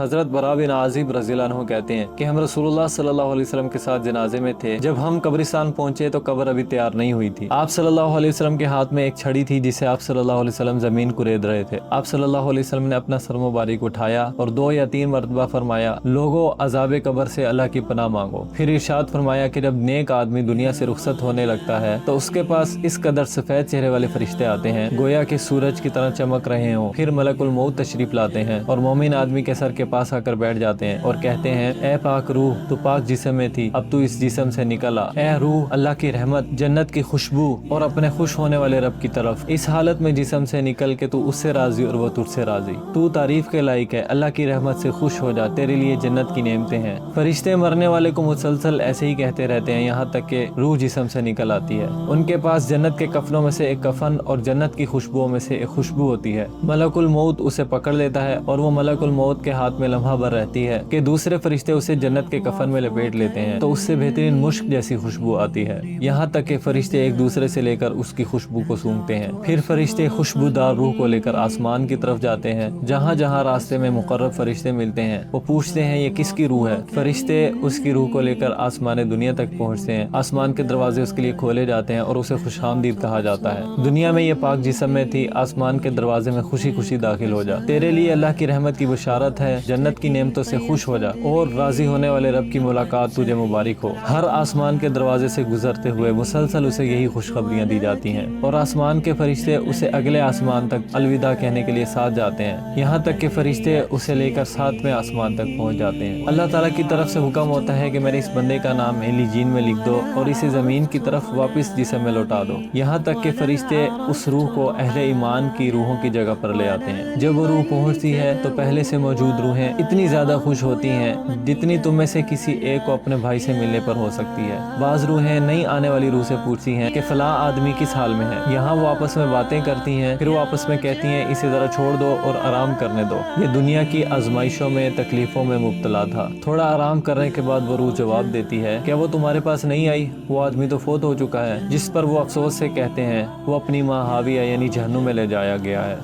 حضرت برا بن عازب رضی اللہ عنہ کہتے ہیں کہ ہم رسول اللہ صلی اللہ علیہ وسلم کے ساتھ جنازے میں تھے۔ جب ہم قبرستان پہنچے تو قبر ابھی تیار نہیں ہوئی تھی۔ آپ صلی اللہ علیہ وسلم کے ہاتھ میں ایک چھڑی تھی جسے آپ صلی اللہ علیہ وسلم زمین کورید رہے تھے۔ آپ صلی اللہ علیہ وسلم نے اپنا سر مبارک اٹھایا اور 2 یا 3 مرتبہ فرمایا، لوگوں عذاب قبر سے اللہ کی پناہ مانگو۔ پھر ارشاد فرمایا کہ جب نیک آدمی دنیا سے رخصت ہونے لگتا ہے تو اس کے پاس اس قدر سفید چہرے والے فرشتے آتے ہیں گویا کہ سورج کی طرح چمک رہے ہوں۔ پھر ملک الموت تشریف لاتے ہیں اور مومن آدمی کے سر کے پاس آ کر بیٹھ جاتے ہیں اور کہتے ہیں، اے پاک روح، تو پاک جسم میں تھی، اب تو اس جسم سے نکل آ۔ اے روح، اللہ کی رحمت، جنت کی خوشبو اور اپنے خوش ہونے والے رب کی طرف، اس حالت میں جسم سے نکل کے تو اس سے راضی اور وہ تجھ سے راضی، تو تعریف کے لائق ہے، اللہ کی رحمت سے خوش ہو جا، تیرے لیے جنت کی نعمتیں ہیں۔ فرشتے مرنے والے کو مسلسل ایسے ہی کہتے رہتے ہیں یہاں تک کہ روح جسم سے نکل آتی ہے۔ ان کے پاس جنت کے کفنوں میں سے ایک کفن اور جنت کی خوشبوؤں میں سے ایک خوشبو ہوتی ہے۔ ملک الموت اسے پکڑ لیتا ہے اور وہ ملک الموت کے ہاتھ میں لمحہ بھر رہتی ہے کہ دوسرے فرشتے اسے جنت کے کفن میں لپیٹ لیتے ہیں تو اس سے بہترین مشک جیسی خوشبو آتی ہے، یہاں تک کہ فرشتے ایک دوسرے سے لے کر اس کی خوشبو کو سونگھتے ہیں۔ پھر فرشتے خوشبودار روح کو لے کر آسمان کی طرف جاتے ہیں۔ جہاں جہاں راستے میں مقرب فرشتے ملتے ہیں وہ پوچھتے ہیں یہ کس کی روح ہے؟ فرشتے اس کی روح کو لے کر آسمان دنیا تک پہنچتے ہیں۔ آسمان کے دروازے اس کے لیے کھولے جاتے ہیں اور اسے خوش آمدید کہا جاتا ہے۔ دنیا میں یہ پاک جسم میں تھی، آسمان کے دروازے میں خوشی خوشی داخل ہو جا، تیرے لیے اللہ کی رحمت کی بشارت ہے، جنت کی نعمتوں سے خوش ہو جا اور راضی ہونے والے رب کی ملاقات تجھے مبارک ہو۔ ہر آسمان کے دروازے سے گزرتے ہوئے مسلسل اسے یہی خوشخبریاں دی جاتی ہیں اور آسمان کے فرشتے اسے اگلے آسمان تک الوداع کہنے کے لیے ساتھ جاتے ہیں، یہاں تک کہ فرشتے اسے لے کر 7ویں آسمان تک پہنچ جاتے ہیں۔ اللہ تعالیٰ کی طرف سے حکم ہوتا ہے کہ میرے اس بندے کا نام علیجین میں لکھ دو اور اسے زمین کی طرف واپس جسم میں لوٹا دو، یہاں تک کہ فرشتے اس روح کو اہل ایمان کی روحوں کی جگہ پر لے آتے ہیں۔ جب وہ روح پہنچتی ہے تو پہلے سے موجود روحیں اتنی زیادہ خوش ہوتی ہیں جتنی تم میں سے کسی ایک کو اپنے بھائی سے ملنے پر ہو سکتی ہے۔ بعض روحیں نئی آنے والی روح سے پوچھتی ہیں کہ فلاں آدمی کس حال میں ہے؟ یہاں وہ آپس میں باتیں کرتی ہیں، پھر وہ آپس میں کہتی ہیں اسے ذرا چھوڑ دو اور آرام کرنے دو، یہ دنیا کی آزمائشوں میں تکلیفوں میں مبتلا تھا۔ تھوڑا آرام کرنے کے بعد وہ روح جواب دیتی ہے، کیا وہ تمہارے پاس نہیں آئی؟ وہ آدمی تو فوت ہو چکا ہے، جس پر وہ افسوس سے کہتے ہیں وہ اپنی ماں حاویہ یعنی جہنم میں لے جایا گیا ہے۔